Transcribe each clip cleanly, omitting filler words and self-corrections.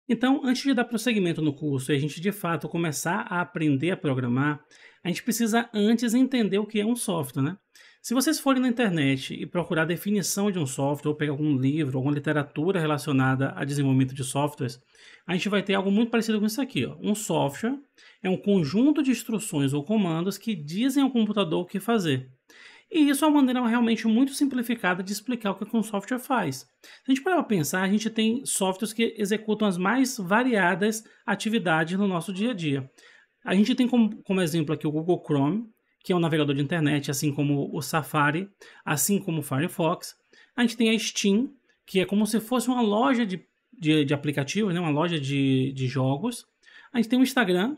Então, antes de dar prosseguimento no curso e a gente de fato começar a aprender a programar, a gente precisa antes entender o que é um software, né? Se vocês forem na internet e procurar a definição de um software, ou pegar algum livro, alguma literatura relacionada a desenvolvimento de softwares, a gente vai ter algo muito parecido com isso aqui, ó. Um software é um conjunto de instruções ou comandos que dizem ao computador o que fazer. E isso é uma maneira realmente muito simplificada de explicar o que um software faz. Se a gente parar para pensar, a gente tem softwares que executam as mais variadas atividades no nosso dia a dia. A gente tem como exemplo aqui o Google Chrome, que é um navegador de internet, assim como o Safari, assim como o Firefox. A gente tem a Steam, que é como se fosse uma loja de aplicativos, né? Uma loja de jogos. A gente tem o Instagram,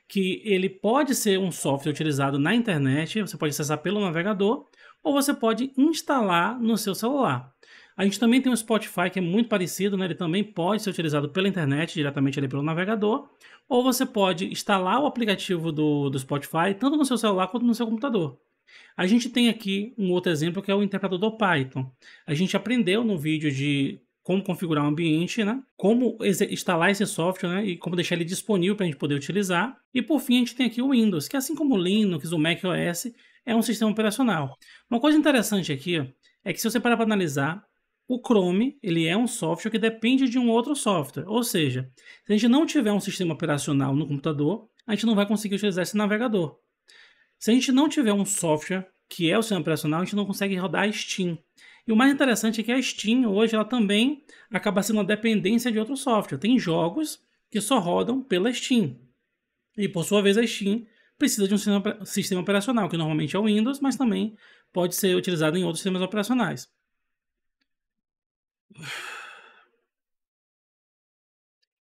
que ele pode ser um software utilizado na internet, você pode acessar pelo navegador, ou você pode instalar no seu celular. A gente também tem o Spotify, que é muito parecido, né? Ele também pode ser utilizado pela internet, diretamente ali pelo navegador, ou você pode instalar o aplicativo do Spotify, tanto no seu celular quanto no seu computador. A gente tem aqui um outro exemplo que é o interpretador Python. A gente aprendeu no vídeo de como configurar um ambiente, né? Como instalar esse software, né? E como deixar ele disponível para a gente poder utilizar. E por fim a gente tem aqui o Windows, que assim como o Linux, o macOS, é um sistema operacional. Uma coisa interessante aqui é que se você parar para analisar, o Chrome ele é um software que depende de um outro software. Ou seja, se a gente não tiver um sistema operacional no computador, a gente não vai conseguir utilizar esse navegador. Se a gente não tiver um software que é o sistema operacional, a gente não consegue rodar a Steam. E o mais interessante é que a Steam hoje ela também acaba sendo uma dependência de outro software. Tem jogos que só rodam pela Steam. E por sua vez a Steam precisa de um sistema operacional, que normalmente é o Windows, mas também pode ser utilizado em outros sistemas operacionais.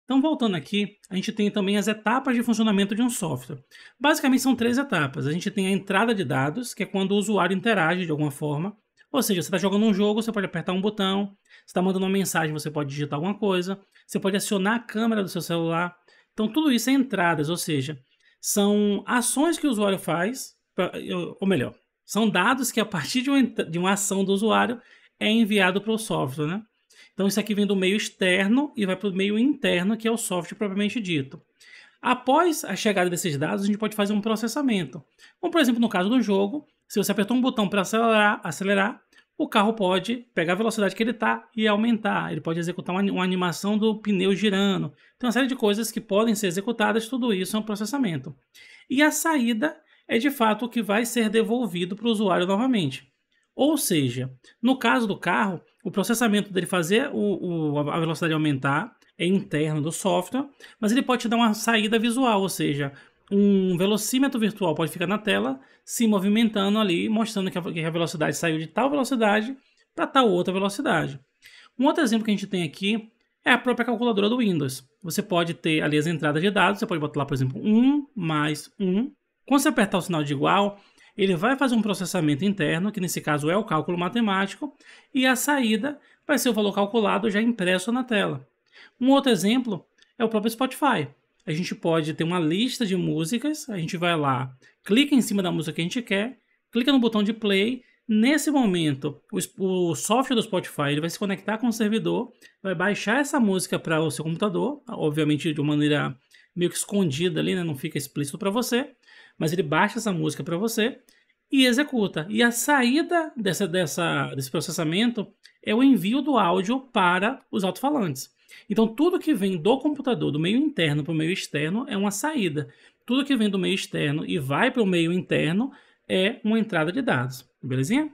Então, voltando aqui, a gente tem também as etapas de funcionamento de um software. Basicamente, são 3 etapas. A gente tem a entrada de dados, que é quando o usuário interage de alguma forma. Ou seja, você está jogando um jogo, você pode apertar um botão. Você está mandando uma mensagem, você pode digitar alguma coisa. Você pode acionar a câmera do seu celular. Então, tudo isso é entradas, ou seja, são ações que o usuário faz, ou melhor, são dados que a partir de uma ação do usuário é enviado para o software, né? Então isso aqui vem do meio externo e vai para o meio interno, que é o software propriamente dito. Após a chegada desses dados, a gente pode fazer um processamento. Como, por exemplo, no caso do jogo, se você apertar um botão para acelerar, o carro pode pegar a velocidade que ele está e aumentar. Ele pode executar uma animação do pneu girando. Tem uma série de coisas que podem ser executadas, tudo isso é um processamento. E a saída é de fato o que vai ser devolvido para o usuário novamente. Ou seja, no caso do carro, o processamento dele fazer a velocidade aumentar é interno do software, mas ele pode te dar uma saída visual, ou seja, um velocímetro virtual pode ficar na tela se movimentando ali, mostrando que a velocidade saiu de tal velocidade para tal outra velocidade. Um outro exemplo que a gente tem aqui é a própria calculadora do Windows. Você pode ter ali as entradas de dados, você pode botar lá, por exemplo, 1 mais 1. Quando você apertar o sinal de igual, ele vai fazer um processamento interno, que nesse caso é o cálculo matemático, e a saída vai ser o valor calculado já impresso na tela. Um outro exemplo é o próprio Spotify. A gente pode ter uma lista de músicas, a gente vai lá, clica em cima da música que a gente quer, clica no botão de play. Nesse momento, o software do Spotify ele vai se conectar com o servidor, vai baixar essa música para o seu computador, obviamente de uma maneira meio que escondida ali, né? Não fica explícito para você, mas ele baixa essa música para você e executa. E a saída desse processamento é o envio do áudio para os alto-falantes. Então, tudo que vem do computador, do meio interno para o meio externo, é uma saída. Tudo que vem do meio externo e vai para o meio interno é uma entrada de dados. Belezinha?